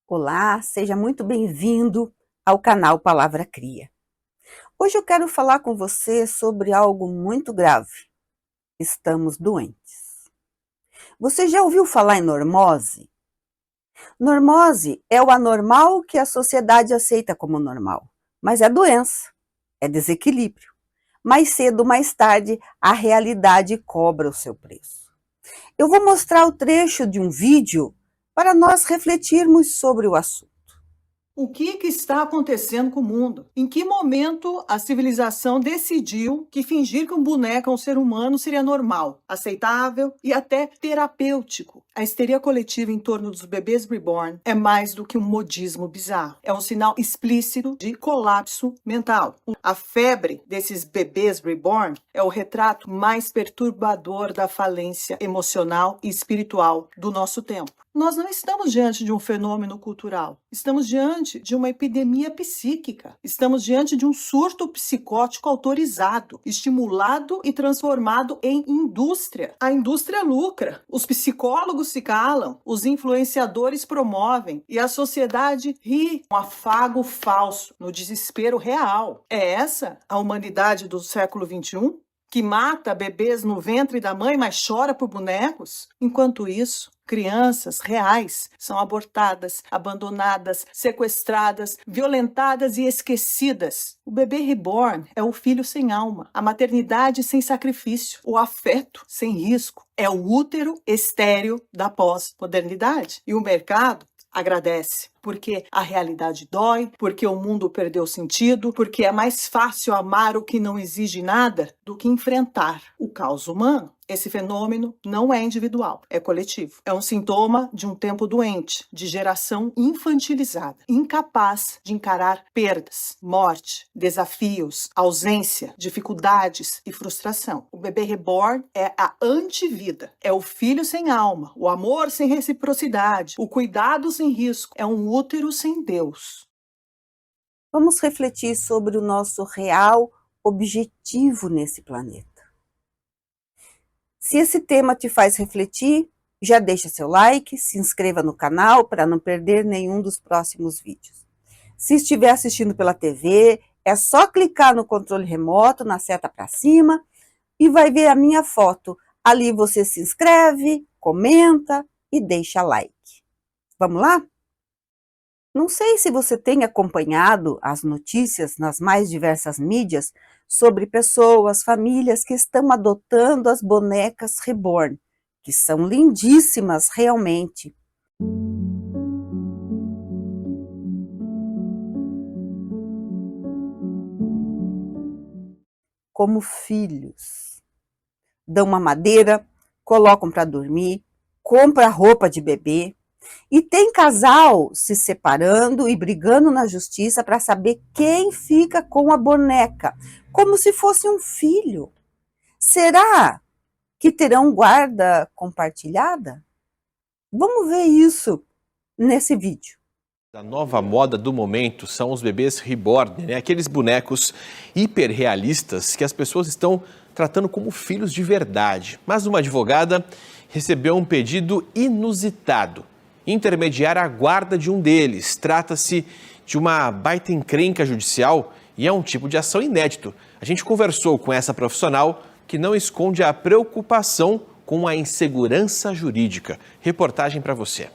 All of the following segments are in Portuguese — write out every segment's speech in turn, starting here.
Olá, seja muito bem-vindo ao canal Palavra Cria. Hoje eu quero falar com você sobre algo muito grave. Estamos doentes. Você já ouviu falar em normose? Normose é o anormal que a sociedade aceita como normal, mas é doença, é desequilíbrio. Mais cedo ou mais tarde, a realidade cobra o seu preço. Eu vou mostrar o trecho de um vídeo para nós refletirmos sobre o assunto. O que está acontecendo com o mundo? Em que momento a civilização decidiu que fingir que um boneco é um ser humano seria normal, aceitável e até terapêutico? A histeria coletiva em torno dos bebês reborn é mais do que um modismo bizarro. É um sinal explícito de colapso mental. A febre desses bebês reborn é o retrato mais perturbador da falência emocional e espiritual do nosso tempo. Nós não estamos diante de um fenômeno cultural, estamos diante de uma epidemia psíquica, estamos diante de um surto psicótico autorizado, estimulado e transformado em indústria. A indústria lucra, os psicólogos se calam, os influenciadores promovem e a sociedade ri, um afago falso, no desespero real. É essa a humanidade do século XXI? Que mata bebês no ventre da mãe, mas chora por bonecos? Enquanto isso, crianças reais são abortadas, abandonadas, sequestradas, violentadas e esquecidas. O bebê reborn é o filho sem alma, a maternidade sem sacrifício, o afeto sem risco. É o útero estéril da pós-modernidade. E o mercado agradece, porque a realidade dói, porque o mundo perdeu sentido, porque é mais fácil amar o que não exige nada do que enfrentar o caos humano. Esse fenômeno não é individual, é coletivo. É um sintoma de um tempo doente, de geração infantilizada, incapaz de encarar perdas, morte, desafios, ausência, dificuldades e frustração. O bebê reborn é a antivida, é o filho sem alma, o amor sem reciprocidade, o cuidado sem risco, é um útero sem Deus. Vamos refletir sobre o nosso real objetivo nesse planeta. Se esse tema te faz refletir, já deixa seu like, se inscreva no canal para não perder nenhum dos próximos vídeos. Se estiver assistindo pela TV, é só clicar no controle remoto, na seta para cima, e vai ver a minha foto. Ali você se inscreve, comenta e deixa like. Vamos lá? Não sei se você tem acompanhado as notícias nas mais diversas mídias sobre pessoas, famílias que estão adotando as bonecas reborn, que são lindíssimas realmente. Como filhos. Dão mamadeira, colocam para dormir, compram roupa de bebê. E tem casal se separando e brigando na justiça para saber quem fica com a boneca, como se fosse um filho. Será que terão guarda compartilhada? Vamos ver isso nesse vídeo. A nova moda do momento são os bebês reborn, aqueles bonecos hiperrealistas que as pessoas estão tratando como filhos de verdade. Mas uma advogada recebeu um pedido inusitado: intermediar a guarda de um deles. Trata-se de uma baita encrenca judicial e é um tipo de ação inédito. A gente conversou com essa profissional que não esconde a preocupação com a insegurança jurídica. Reportagem para você.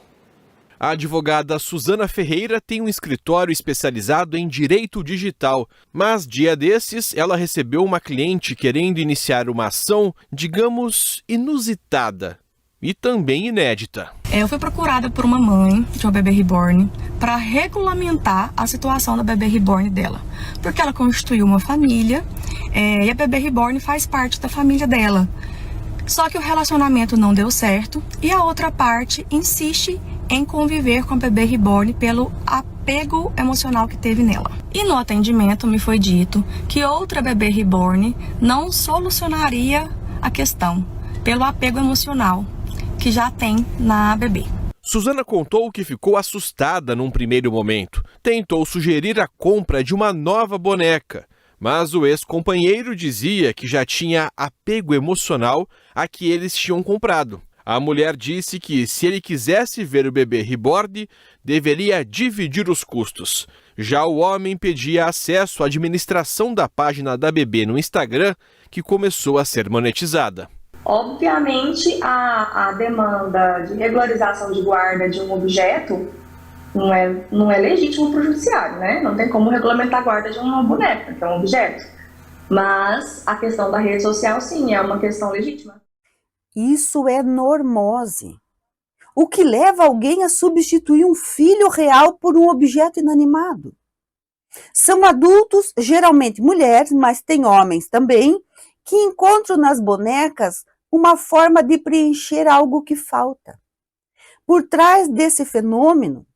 A advogada Suzana Ferreira tem um escritório especializado em direito digital, mas dia desses ela recebeu uma cliente querendo iniciar uma ação, digamos, inusitada e também inédita. Eu fui procurada por uma mãe de uma bebê reborn para regulamentar a situação da bebê reborn dela, porque ela constituiu uma família e a bebê reborn faz parte da família dela. Só que o relacionamento não deu certo e a outra parte insiste em conviver com a bebê reborn pelo apego emocional que teve nela. E no atendimento me foi dito que outra bebê reborn não solucionaria a questão pelo apego emocional que já tem na bebê. Suzana contou que ficou assustada num primeiro momento. Tentou sugerir a compra de uma nova boneca, mas o ex-companheiro dizia que já tinha apego emocional a que eles tinham comprado. A mulher disse que, se ele quisesse ver o bebê reborn, deveria dividir os custos. Já o homem pedia acesso à administração da página da bebê no Instagram, que começou a ser monetizada. Obviamente, a demanda de regularização de guarda de um objeto não é legítimo para o judiciário, né? Não tem como regulamentar a guarda de uma boneca, que é um objeto. Mas a questão da rede social, sim, é uma questão legítima. Isso é normose. O que leva alguém a substituir um filho real por um objeto inanimado? São adultos, geralmente mulheres, mas tem homens também, que encontram nas bonecas uma forma de preencher algo que falta. Por trás desse fenômeno,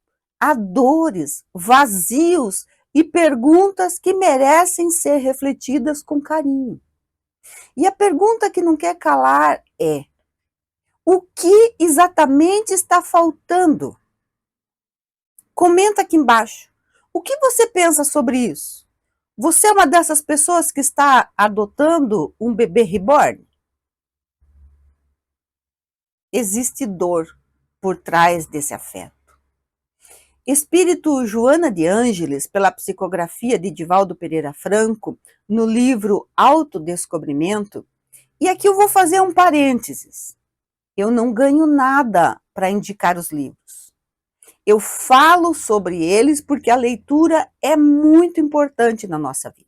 há dores, vazios e perguntas que merecem ser refletidas com carinho. E a pergunta que não quer calar é: o que exatamente está faltando? Comenta aqui embaixo. O que você pensa sobre isso? Você é uma dessas pessoas que está adotando um bebê reborn? Existe dor por trás desse afeto. Espírito Joana de Ângeles, pela psicografia de Divaldo Pereira Franco, no livro Autodescobrimento, e aqui eu vou fazer um parênteses. Eu não ganho nada para indicar os livros. Eu falo sobre eles porque a leitura é muito importante na nossa vida.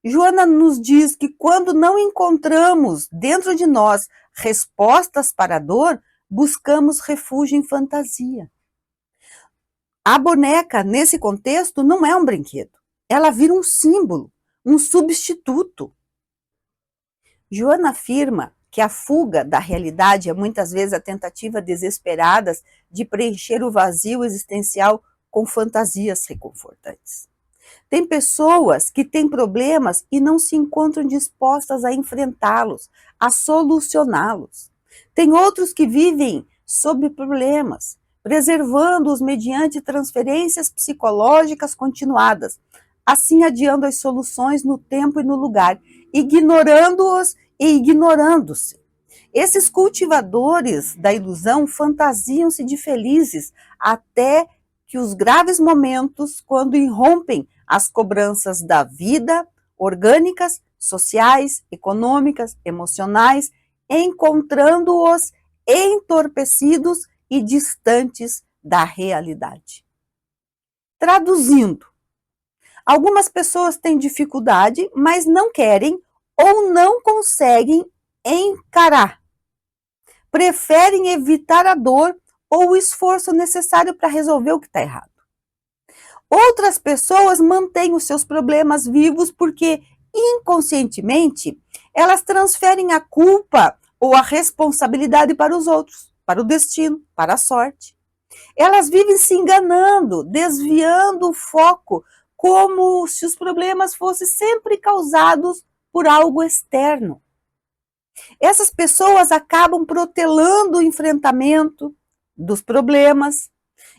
Joana nos diz que quando não encontramos dentro de nós respostas para a dor, buscamos refúgio em fantasia. A boneca, nesse contexto, não é um brinquedo. Ela vira um símbolo, um substituto. Joana afirma que a fuga da realidade é muitas vezes a tentativa desesperada de preencher o vazio existencial com fantasias reconfortantes. Tem pessoas que têm problemas e não se encontram dispostas a enfrentá-los, a solucioná-los. Tem outros que vivem sob problemas, preservando-os mediante transferências psicológicas continuadas, assim adiando as soluções no tempo e no lugar, ignorando-os e ignorando-se. Esses cultivadores da ilusão fantasiam-se de felizes até que os graves momentos, quando irrompem as cobranças da vida, orgânicas, sociais, econômicas, emocionais, encontrando-os entorpecidos e distantes da realidade. Traduzindo, algumas pessoas têm dificuldade, mas não querem ou não conseguem encarar. Preferem evitar a dor ou o esforço necessário para resolver o que está errado. Outras pessoas mantêm os seus problemas vivos porque, inconscientemente, elas transferem a culpa ou a responsabilidade para os outros, para o destino, para a sorte. Elas vivem se enganando, desviando o foco, como se os problemas fossem sempre causados por algo externo. Essas pessoas acabam protelando o enfrentamento dos problemas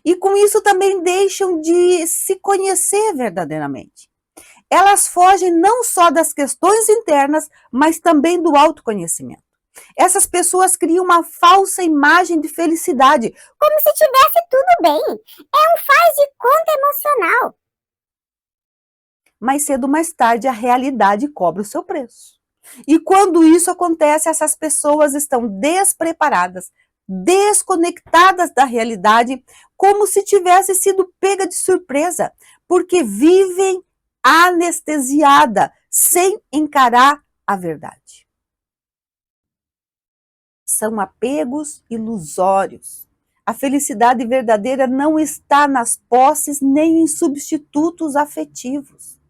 e com isso também deixam de se conhecer verdadeiramente. Elas fogem não só das questões internas, mas também do autoconhecimento. Essas pessoas criam uma falsa imagem de felicidade, como se tivesse tudo bem. É um faz de conta emocional. mas cedo ou mais tarde a realidade cobra o seu preço. E quando isso acontece, essas pessoas estão despreparadas, desconectadas da realidade, como se tivesse sido pega de surpresa, porque vivem anestesiada, sem encarar a verdade. São apegos ilusórios. A felicidade verdadeira não está nas posses nem em substitutos afetivos.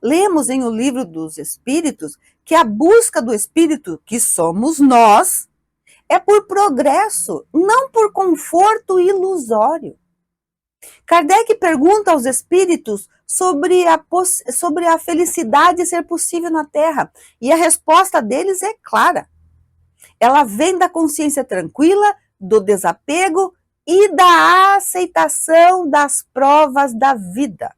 Lemos em O Livro dos Espíritos que a busca do espírito, que somos nós, é por progresso, não por conforto ilusório. Kardec pergunta aos espíritos sobre a felicidade ser possível na Terra, e a resposta deles é clara. Ela vem da consciência tranquila, do desapego e da aceitação das provas da vida.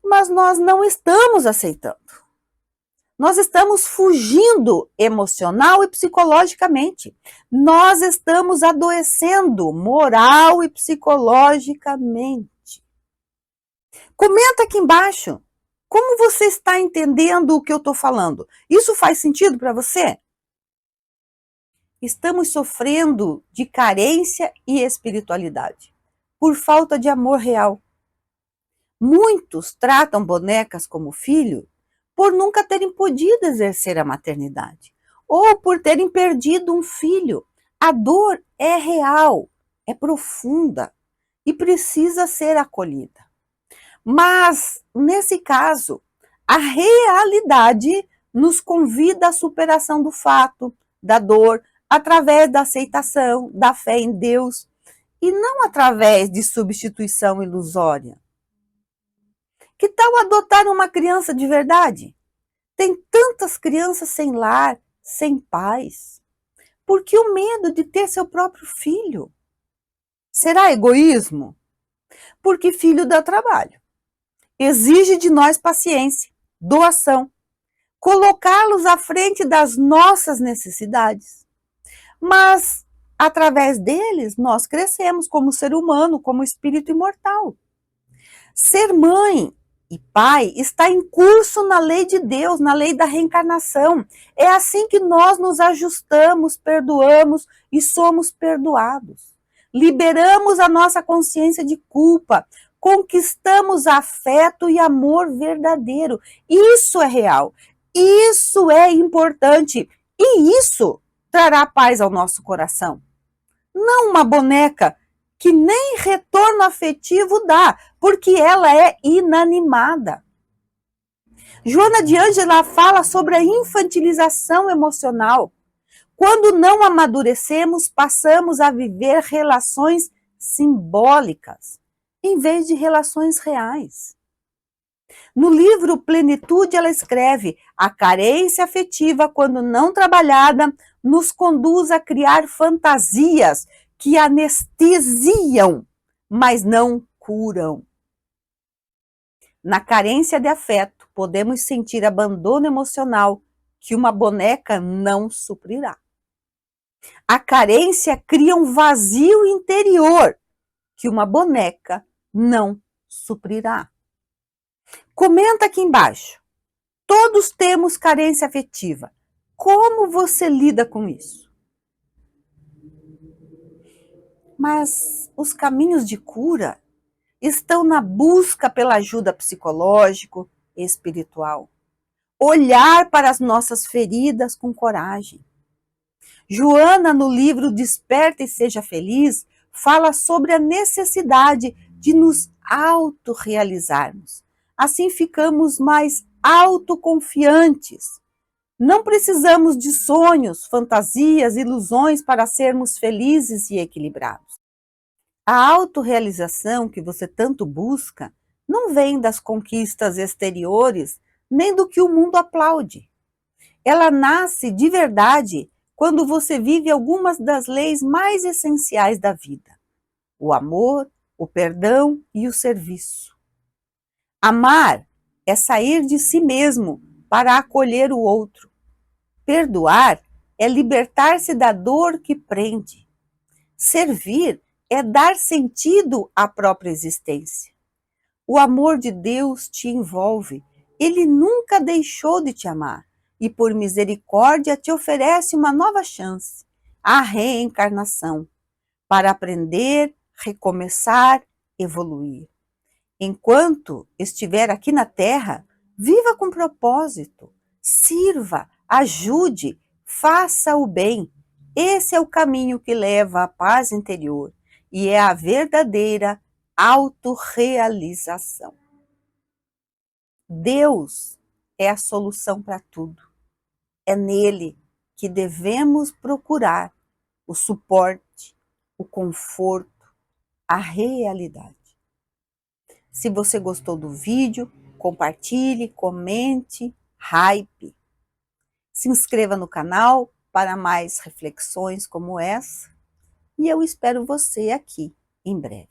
Mas nós não estamos aceitando. Nós estamos fugindo emocional e psicologicamente. Nós estamos adoecendo moral e psicologicamente. Comenta aqui embaixo. Como você está entendendo o que eu estou falando? Isso faz sentido para você? Estamos sofrendo de carência e espiritualidade, por falta de amor real. Muitos tratam bonecas como filho por nunca terem podido exercer a maternidade, ou por terem perdido um filho. A dor é real, é profunda e precisa ser acolhida. Mas, nesse caso, a realidade nos convida à superação do fato, da dor, através da aceitação, da fé em Deus, e não através de substituição ilusória. Que tal adotar uma criança de verdade? Tem tantas crianças sem lar, sem pais. Por que o medo de ter seu próprio filho? Será egoísmo? Porque filho dá trabalho. Exige de nós paciência, doação, colocá-los à frente das nossas necessidades. Mas, através deles, nós crescemos como ser humano, como espírito imortal. Ser mãe e pai está em curso na lei de Deus, na lei da reencarnação. É assim que nós nos ajustamos, perdoamos e somos perdoados. Liberamos a nossa consciência de culpa, conquistamos afeto e amor verdadeiro. Isso é real, isso é importante e isso trará paz ao nosso coração. Não uma boneca que nem retorno afetivo dá, porque ela é inanimada. Joana de Ângela fala sobre a infantilização emocional. Quando não amadurecemos, passamos a viver relações simbólicas, em vez de relações reais. No livro Plenitude, ela escreve: a carência afetiva, quando não trabalhada, nos conduz a criar fantasias que anestesiam, mas não curam. Na carência de afeto, podemos sentir abandono emocional que uma boneca não suprirá. A carência cria um vazio interior que uma boneca não suprirá. Comenta aqui embaixo. Todos temos carência afetiva. Como você lida com isso? Mas os caminhos de cura estão na busca pela ajuda psicológica e espiritual. Olhar para as nossas feridas com coragem. Joana, no livro Desperta e Seja Feliz, fala sobre a necessidade de nos autorrealizarmos. Assim ficamos mais autoconfiantes. Não precisamos de sonhos, fantasias, ilusões para sermos felizes e equilibrados. A autorrealização que você tanto busca não vem das conquistas exteriores, nem do que o mundo aplaude. Ela nasce de verdade quando você vive algumas das leis mais essenciais da vida: o amor, o perdão e o serviço. Amar é sair de si mesmo para acolher o outro. Perdoar é libertar-se da dor que prende. Servir é dar sentido à própria existência. O amor de Deus te envolve. Ele nunca deixou de te amar e, por misericórdia, te oferece uma nova chance, a reencarnação, para aprender, recomeçar, evoluir. Enquanto estiver aqui na Terra, viva com propósito, sirva, ajude, faça o bem. Esse é o caminho que leva à paz interior e é a verdadeira autorrealização. Deus é a solução para tudo. É nele que devemos procurar o suporte, o conforto, a realidade. Se você gostou do vídeo, compartilhe, comente, hype. Se inscreva no canal para mais reflexões como essa. E eu espero você aqui em breve.